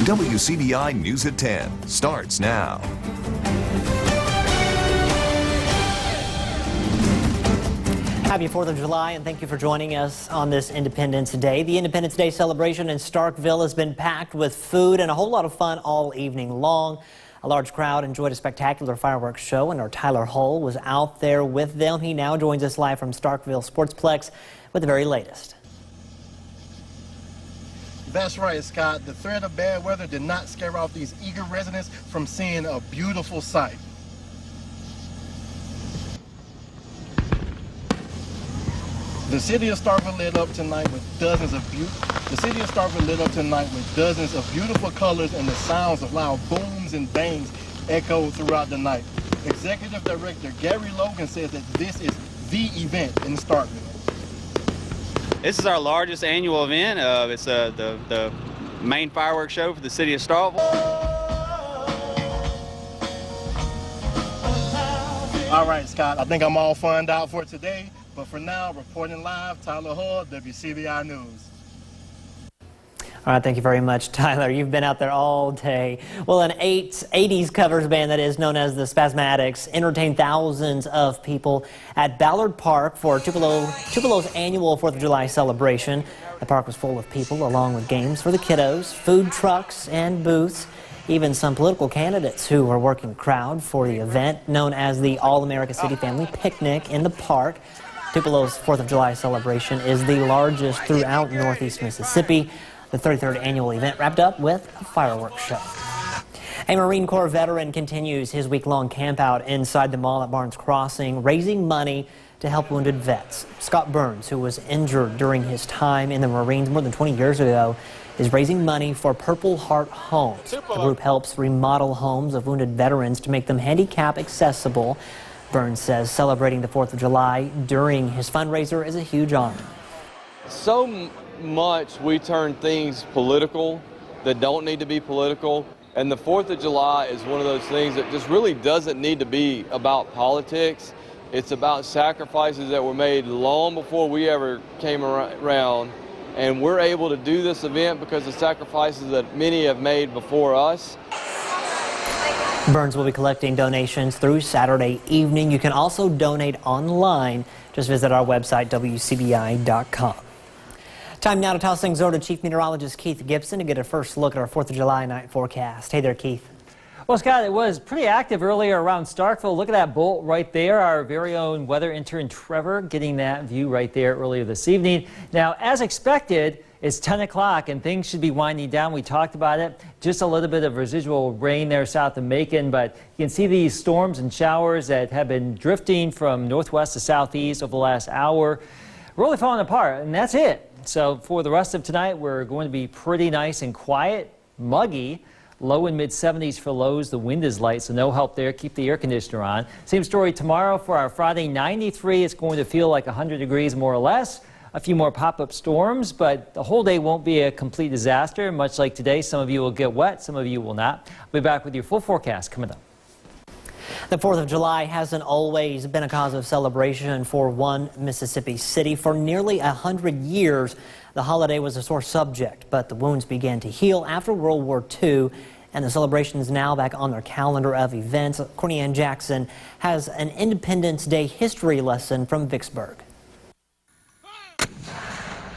WCBI News at 10 starts now. Happy 4th of July, and thank you for joining us on this Independence Day. The Independence Day celebration in Starkville has been packed with food and a whole lot of fun all evening long. A large crowd enjoyed a spectacular fireworks show, and our Tyler Hull was out there with them. He now joins us live from Starkville Sportsplex with the very latest. That's right, Scott. The threat of bad weather did not scare off these eager residents from seeing a beautiful sight. The city of Starkville lit up tonight with dozens of beautiful colors, and the sounds of loud booms and bangs echoed throughout the night. Executive Director Gary Logan says that this is the event in Starkville. This is our largest annual event. It's the main fireworks show for the city of Starkville. All right, Scott, I think I'm all funned out for today. But for now, reporting live, Tyler Hull, WCBI News. All right, thank you very much, Tyler. You've been out there all day. Well, an 80s covers band that is known as the Spasmatics entertained thousands of people at Ballard Park for Tupelo's annual 4th of July celebration. The park was full of people, along with games for the kiddos, food trucks, and booths. Even some political candidates who were working the crowd for the event, known as the All-America City Family Picnic in the park. Tupelo's 4th of July celebration is the largest throughout Northeast Mississippi. The 33rd annual event wrapped up with a fireworks show. A Marine Corps veteran continues his week-long campout inside the mall at Barnes Crossing, raising money to help wounded vets. Scott Burns, who was injured during his time in the Marines more than 20 years ago, is raising money for Purple Heart Homes. The group helps remodel homes of wounded veterans to make them handicap accessible. Burns says celebrating the 4th of July during his fundraiser is a huge honor. So much we turn things political that don't need to be political, and the 4th of July is one of those things that just really doesn't need to be about politics. It's about sacrifices that were made long before we ever came around, and we're able to do this event because of sacrifices that many have made before us. Burns will be collecting donations through Saturday evening. You can also donate online. Just visit our website, WCBI.com. Time now to toss things over to Chief Meteorologist Keith Gibson to get a first look at our 4th of July night forecast. Hey there, Keith. Well, Scott, it was pretty active earlier around Starkville. Look at that bolt right there. Our very own weather intern Trevor getting that view right there earlier this evening. Now, as expected, it's 10 o'clock and things should be winding down. We talked about it. Just a little bit of residual rain there south of Macon, but you can see these storms and showers that have been drifting from northwest to southeast over the last hour, really falling apart, and that's it. So for the rest of tonight, we're going to be pretty nice and quiet, muggy. Low and mid 70s for lows. The wind is light, so no help there. Keep the air conditioner on. Same story tomorrow for our Friday. 93. It's going to feel like 100 degrees more or less. A few more pop-up storms, but the whole day won't be a complete disaster. Much like today, some of you will get wet, some of you will not. I'll be back with your full forecast coming up. The 4th of July hasn't always been a cause of celebration for one Mississippi city. For nearly 100 years, the holiday was a sore subject, but the wounds began to heal after World War II, and the celebration is now back on their calendar of events. Courtney Ann Jackson has an Independence Day history lesson from Vicksburg.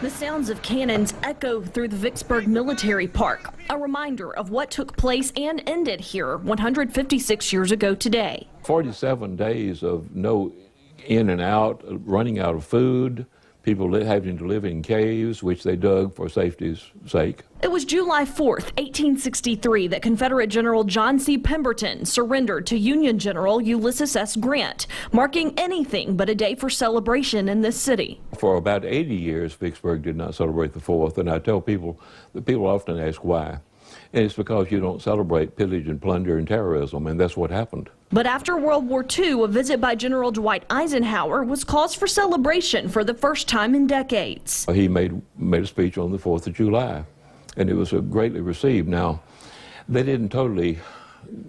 The sounds of cannons echo through the Vicksburg Military Park, a reminder of what took place and ended here 156 years ago today. 47 days of no in and out, running out of food, people having to live in caves, which they dug for safety's sake. It was July 4th, 1863, that Confederate General John C. Pemberton surrendered to Union General Ulysses S. Grant, marking anything but a day for celebration in this city. For about 80 years, Vicksburg did not celebrate the 4th, and I tell people, that people often ask why. And it's because you don't celebrate pillage and plunder and terrorism, and that's what happened. But after World War II, a visit by General Dwight Eisenhower was cause for celebration for the first time in decades. He made a speech on the 4th of July, and it was greatly received. Now, they didn't totally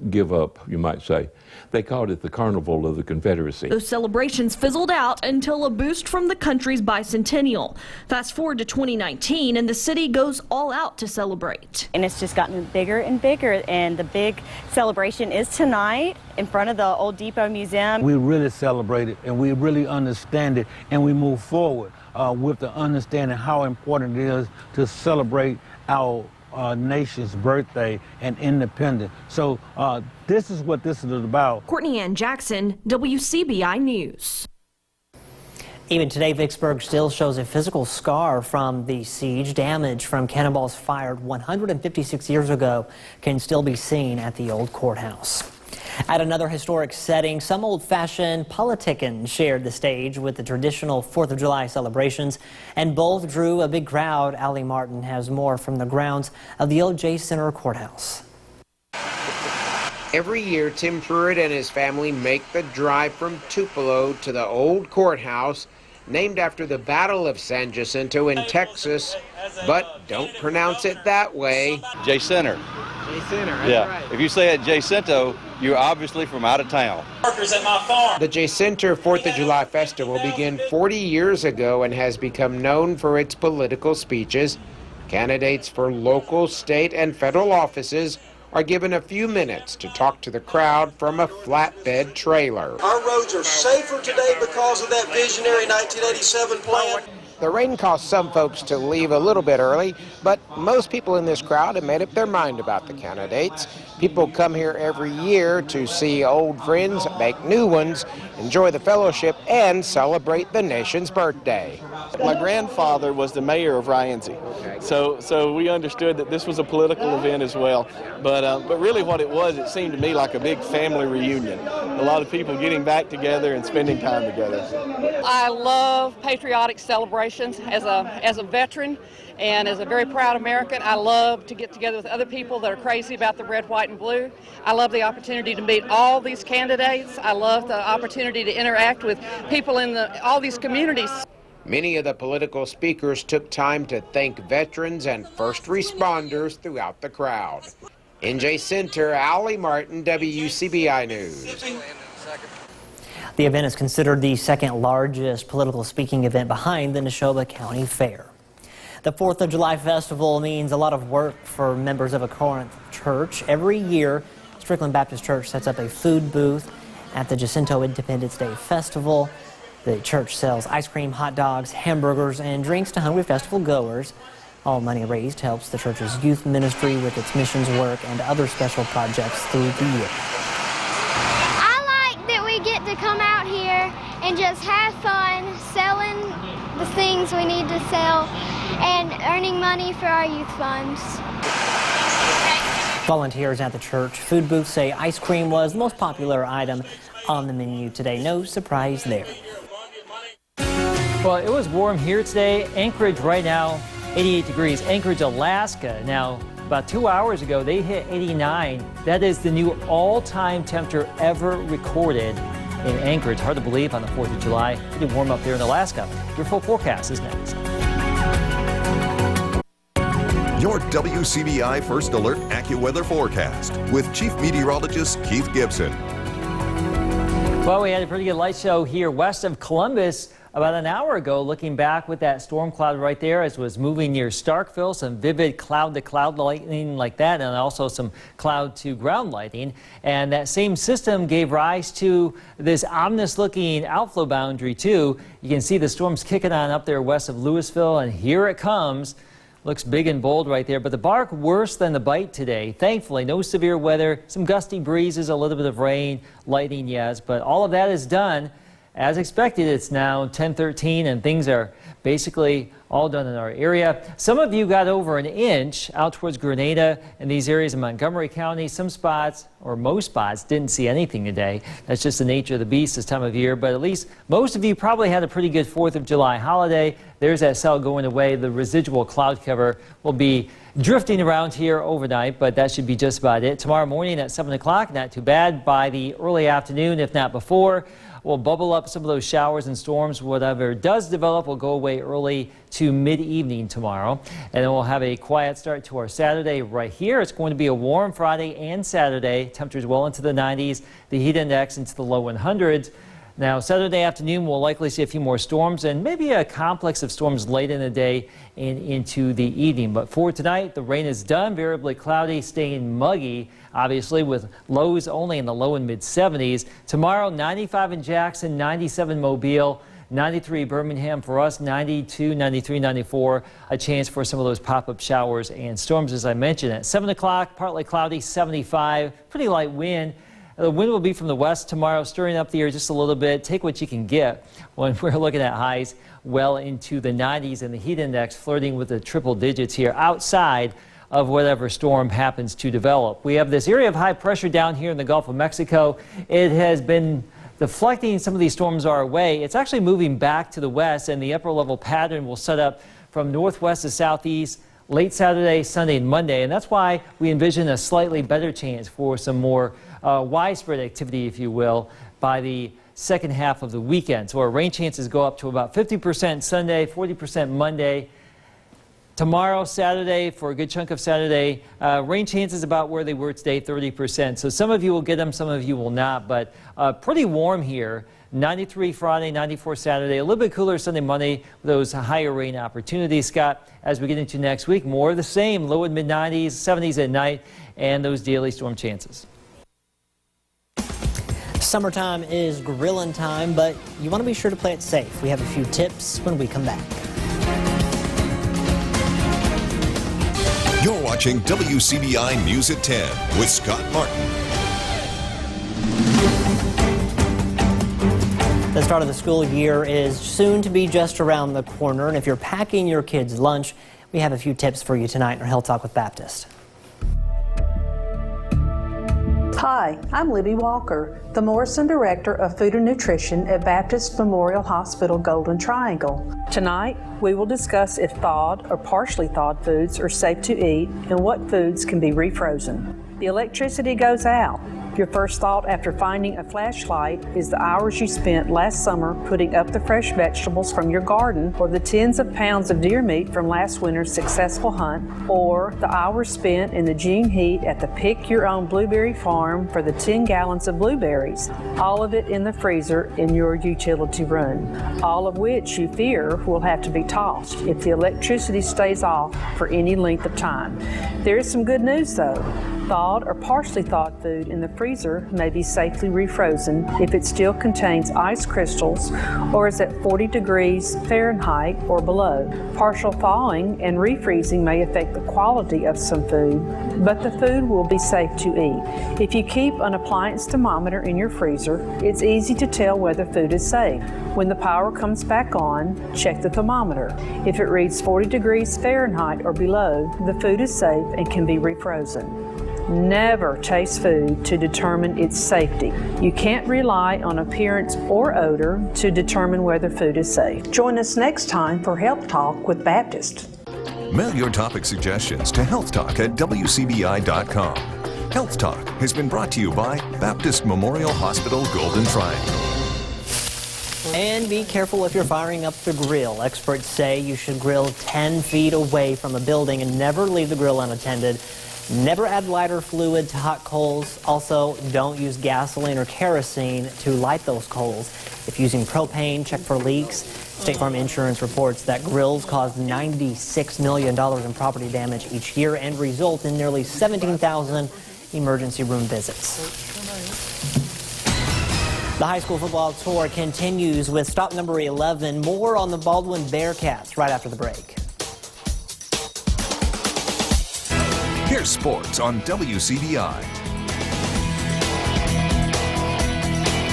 give up, you might say. They called it the Carnival of the Confederacy. Those celebrations fizzled out until a boost from the country's bicentennial. Fast forward to 2019 and the city goes all out to celebrate. And it's just gotten bigger and bigger, and the big celebration is tonight in front of the Old Depot Museum. We really celebrate it and we really understand it, and we move forward with the understanding how important it is to celebrate our nation's birthday and independence. So this is what this is about. Courtney Ann Jackson, WCBI News. Even today, Vicksburg still shows a physical scar from the siege. Damage from cannonballs fired 156 years ago can still be seen at the old courthouse. At another historic setting, some old-fashioned politicking shared the stage with the traditional 4th of July celebrations, and both drew a big crowd. Allie Martin has more from the grounds of the old J Center courthouse. Every year, Tim Pruitt and his family make the drive from Tupelo to the old courthouse, named after the Battle of San Jacinto in Texas, but don't pronounce it that way. J Center. J Center, that's Yeah. right. If you say it Jacinto, you're obviously from out of town. The J Center 4th of July Festival began 40 years ago and has become known for its political speeches. Candidates for local, state, and federal offices are given a few minutes to talk to the crowd from a flatbed trailer. Our roads are safer today because of that visionary 1987 plan. The rain caused some folks to leave a little bit early, but most people in this crowd have made up their mind about the candidates. People come here every year to see old friends, make new ones, enjoy the fellowship, and celebrate the nation's birthday. My grandfather was the mayor of Rienzi, so we understood that this was a political event as well. But really what it was, it seemed to me like a big family reunion. A lot of people getting back together and spending time together. I love patriotic celebrations. As a veteran and as a very proud American, I love to get together with other people that are crazy about the red, white, and blue. I love the opportunity to meet all these candidates. I love the opportunity to interact with people in all these communities. Many of the political speakers took time to thank veterans and first responders throughout the crowd. In J Center, Allie Martin, WCBI News. The event is considered the second largest political speaking event behind the Neshoba County Fair. The 4th of July Festival means a lot of work for members of a Corinth church. Every year, Strickland Baptist Church sets up a food booth at the Jacinto Independence Day Festival. The church sells ice cream, hot dogs, hamburgers, and drinks to hungry festival goers. All money raised helps the church's youth ministry with its missions work and other special projects through the year. Get to come out here and just have fun selling the things we need to sell and earning money for our youth funds. Volunteers at the church food booth say ice cream was the most popular item on the menu today. No surprise there. Well, it was warm here today. Anchorage right now, 88 degrees. Anchorage, Alaska. Now, about 2 hours ago, they hit 89. That is the new all-time temperature ever recorded in Anchorage. Hard to believe on the 4th of July. Pretty warm up there in Alaska. Your full forecast is next. Your WCBI First Alert AccuWeather forecast with Chief Meteorologist Keith Gibson. Well, we had a pretty good light show here west of Columbus about an hour ago, looking back with that storm cloud right there as it was moving near Starkville, some vivid cloud-to-cloud lighting like that, and also some cloud-to-ground lighting. And that same system gave rise to this ominous-looking outflow boundary, too. You can see the storm's kicking on up there west of Louisville, and here it comes. Looks big and bold right there, but the bark worse than the bite today. Thankfully, no severe weather, some gusty breezes, a little bit of rain, lightning, yes, but all of that is done. As expected, it's now 10:13 and things are basically all done in our area. Some of you got over an inch out towards Grenada and these areas in Montgomery County. Some spots, or most spots, didn't see anything today. That's just the nature of the beast this time of year, but at least most of you probably had a pretty good 4th of July holiday. There's that cell going away. The residual cloud cover will be drifting around here overnight, but that should be just about it. Tomorrow morning at 7 o'clock, not too bad. By the early afternoon, if not before, will bubble up some of those showers and storms. Whatever does develop will go away early to mid-evening tomorrow. And then we'll have a quiet start to our Saturday right here. It's going to be a warm Friday and Saturday. Temperatures well into the 90s, the heat index into the low 100s. Now, Saturday afternoon, we'll likely see a few more storms and maybe a complex of storms late in the day and into the evening. But for tonight, the rain is done, variably cloudy, staying muggy, obviously, with lows only in the low and mid 70s. Tomorrow, 95 in Jackson, 97 Mobile, 93 Birmingham for us, 92, 93, 94. A chance for some of those pop-up showers and storms, as I mentioned. At 7 o'clock, partly cloudy, 75, pretty light wind. The wind will be from the west tomorrow, stirring up the air just a little bit. Take what you can get when we're looking at highs well into the 90s and the heat index flirting with the triple digits here outside of whatever storm happens to develop. We have this area of high pressure down here in the Gulf of Mexico. It has been deflecting some of these storms our way. It's actually moving back to the west, and the upper level pattern will set up from northwest to southeast late Saturday, Sunday, and Monday. And that's why we envision a slightly better chance for some more widespread activity, if you will, by the second half of the weekend. So our rain chances go up to about 50% Sunday, 40% Monday. Tomorrow, Saturday, for a good chunk of Saturday, rain chances about where they were today, 30%. So some of you will get them, some of you will not, but pretty warm here. 93 Friday, 94 Saturday, a little bit cooler Sunday, Monday, with those higher rain opportunities. Scott, as we get into next week, more of the same, low and mid 90s, 70s at night, and those daily storm chances. Summertime is grilling time, but you want to be sure to play it safe. We have a few tips when we come back. You're watching WCBI News at 10 with Scott Martin. The start of the school year is soon to be just around the corner, and if you're packing your kids' lunch, we have a few tips for you tonight in our Health Talk with Baptist. Hi, I'm Libby Walker, the Morrison Director of Food and Nutrition at Baptist Memorial Hospital Golden Triangle. Tonight, we will discuss if thawed or partially thawed foods are safe to eat and what foods can be refrozen. The electricity goes out. Your first thought after finding a flashlight is the hours you spent last summer putting up the fresh vegetables from your garden, or the tens of pounds of deer meat from last winter's successful hunt, or the hours spent in the June heat at the Pick Your Own Blueberry Farm for the 10 gallons of blueberries, all of it in the freezer in your utility room, all of which you fear will have to be tossed if the electricity stays off for any length of time. There is some good news though. Thawed or partially thawed food in the freezer may be safely refrozen if it still contains ice crystals or is at 40 degrees Fahrenheit or below. Partial thawing and refreezing may affect the quality of some food, but the food will be safe to eat. If you keep an appliance thermometer in your freezer, it's easy to tell whether food is safe. When the power comes back on, check the thermometer. If it reads 40 degrees Fahrenheit or below, the food is safe and can be refrozen. Never taste food to determine its safety. You can't rely on appearance or odor to determine whether food is safe. Join us next time for Health Talk with Baptist. Mail your topic suggestions to healthtalk@wcbi.com. Health Talk has been brought to you by Baptist Memorial Hospital Golden Triangle. And be careful if you're firing up the grill. Experts say you should grill 10 feet away from a building and never leave the grill unattended. Never add lighter fluid to hot coals. Also, don't use gasoline or kerosene to light those coals. If using propane, check for leaks. State Farm Insurance reports that grills cause $96 million in property damage each year and result in nearly 17,000 emergency room visits. The high school football tour continues with stop number 11. More on the Baldwin Bearcats right after the break. Here's sports on WCBI.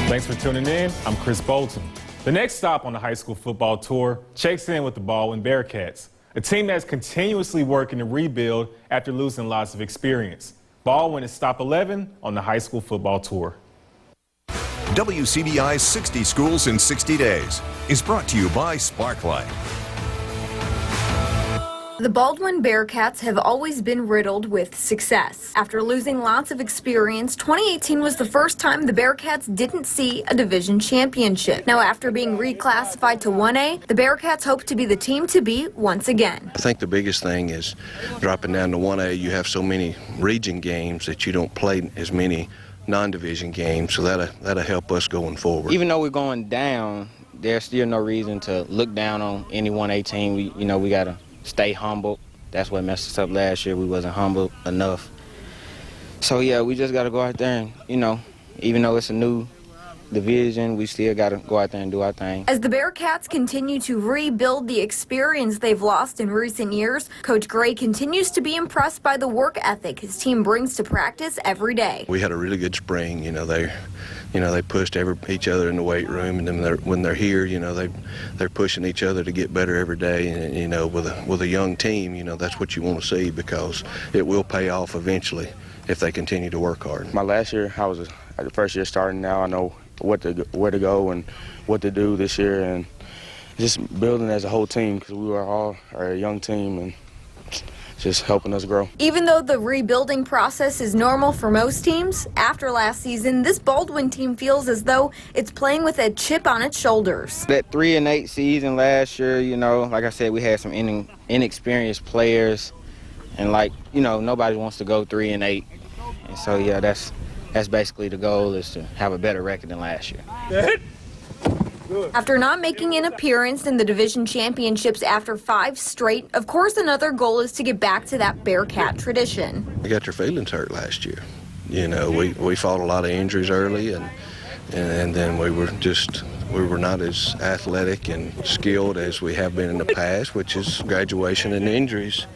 Thanks for tuning in. I'm Chris Bolton. The next stop on the high school football tour checks in with the Baldwin Bearcats, a team that's continuously working to rebuild after losing lots of experience. Baldwin is stop 11 on the high school football tour. WCBI's 60 Schools in 60 Days is brought to you by Sparklight. The Baldwin Bearcats have always been riddled with success. After losing lots of experience, 2018 was the first time the Bearcats didn't see a division championship. Now, after being reclassified to 1A, the Bearcats hope to be the team to beat once again. I think the biggest thing is dropping down to 1A. You have so many region games that you don't play as many non-division games, so that'll help us going forward. Even though we're going down, there's still no reason to look down on any 1A team. We got to stay humble. That's what messed us up last year. We wasn't humble enough. So yeah, we just got to go out there and, even though it's a new division, we still got to go out there and do our thing. As the Bearcats continue to rebuild the experience they've lost in recent years, Coach Gray continues to be impressed by the work ethic his team brings to practice every day. We had a really good spring. They pushed each other in the weight room, and then when they're here, they're pushing each other to get better every day. And with a young team, that's what you want to see, because it will pay off eventually if they continue to work hard. My last year, I was the first year starting. Now I know where to go and what to do this year, and just building as a whole team, because we are a young team and just helping us grow. Even though the rebuilding process is normal for most teams, after last season, this Baldwin team feels as though it's playing with a chip on its shoulders. That 3-8 season last year, like I said, we had some inexperienced players, and nobody wants to go 3-8. And so yeah, that's basically the goal, is to have a better record than last year. After not making an appearance in the division championships after 5 straight, of course another goal is to get back to that Bearcat tradition. They got their feelings hurt last year. We fought a lot of injuries early, and then we were not as athletic and skilled as we have been in the past, which is graduation and injuries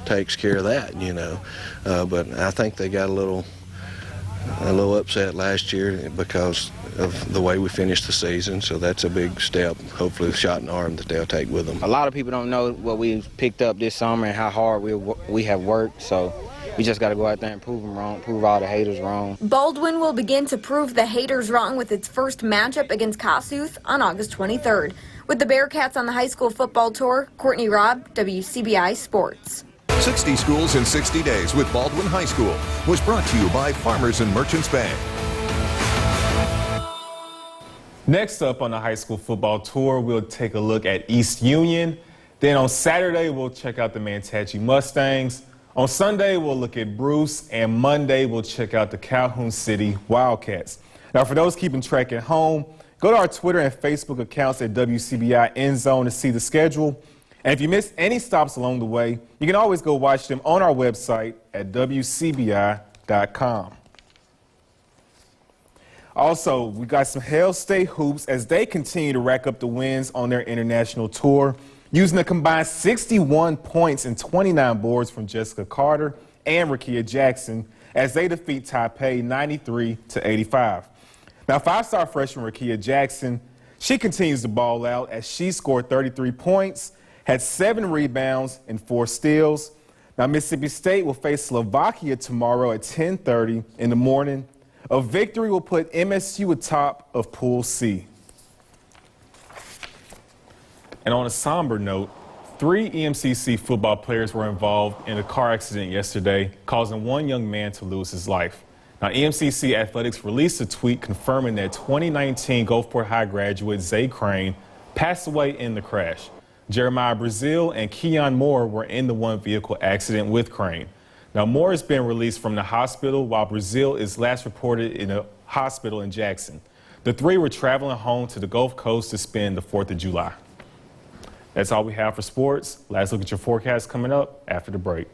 takes care of that, But I think they got a little upset last year because of the way we finished the season, so that's a big step, hopefully a shot in the arm that they'll take with them. A lot of people don't know what we picked up this summer and how hard we have worked, so we just got to go out there and prove them wrong, prove all the haters wrong. Baldwin will begin to prove the haters wrong with its first matchup against Kossuth on August 23rd. With the Bearcats on the high school football tour, Courtney Robb, WCBI Sports. 60 Schools in 60 Days with Baldwin High School was brought to you by Farmers and Merchants Bank. Next up on the high school football tour, we'll take a look at East Union. Then on Saturday, we'll check out the Manatee Mustangs. On Sunday, we'll look at Bruce, and Monday, we'll check out the Calhoun City Wildcats. Now, for those keeping track at home, go to our Twitter and Facebook accounts at WCBI End Zone to see the schedule. And if you missed any stops along the way, you can always go watch them on our website at WCBI.com. Also, we got some Hail State hoops as they continue to rack up the wins on their international tour, using a combined 61 points and 29 boards from Jessica Carter and Rakia Jackson as they defeat Taipei 93-85. Now, 5-star freshman Rakia Jackson, she continues to ball out as she scored 33 points, had 7 rebounds and 4 steals. Now, Mississippi State will face Slovakia tomorrow at 10:30 in the morning. A victory will put MSU atop of Pool C. And on a somber note, 3 EMCC football players were involved in a car accident yesterday, causing one young man to lose his life. Now, EMCC Athletics released a tweet confirming that 2019 Gulfport High graduate Zay Crane passed away in the crash. Jeremiah Brazil and Keon Moore were in the one-vehicle accident with Crane. Now, Moore has been released from the hospital, while Brazil is last reported in a hospital in Jackson. The 3 were traveling home to the Gulf Coast to spend the 4th of July. That's all we have for sports. Let's look at your forecast coming up after the break.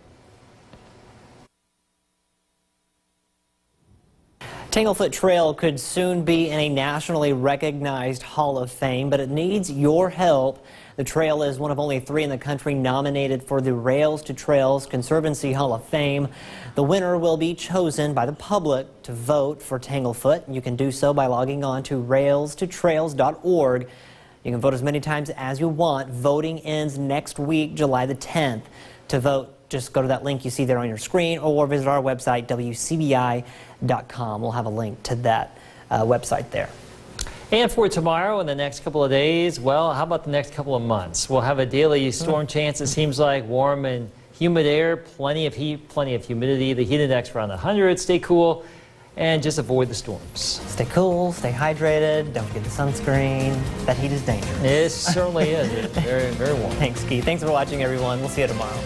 Tanglefoot Trail could soon be in a nationally recognized Hall of Fame, but it needs your help. The trail is one of only 3 in the country nominated for the Rails to Trails Conservancy Hall of Fame. The winner will be chosen by the public to vote for Tanglefoot. You can do so by logging on to railstotrails.org. You can vote as many times as you want. Voting ends next week, July the 10th. To vote, just go to that link you see there on your screen or visit our website, WCBI.com. We'll have a link to that website there. And for tomorrow and the next couple of days, well, how about the next couple of months? We'll have a daily storm chance, it seems like, warm and humid air, plenty of heat, plenty of humidity. The heat index around 100. Stay cool and just avoid the storms. Stay cool, stay hydrated, don't forget the sunscreen. That heat is dangerous. It certainly is. It's very, very warm. Thanks, Keith. Thanks for watching, everyone. We'll see you tomorrow.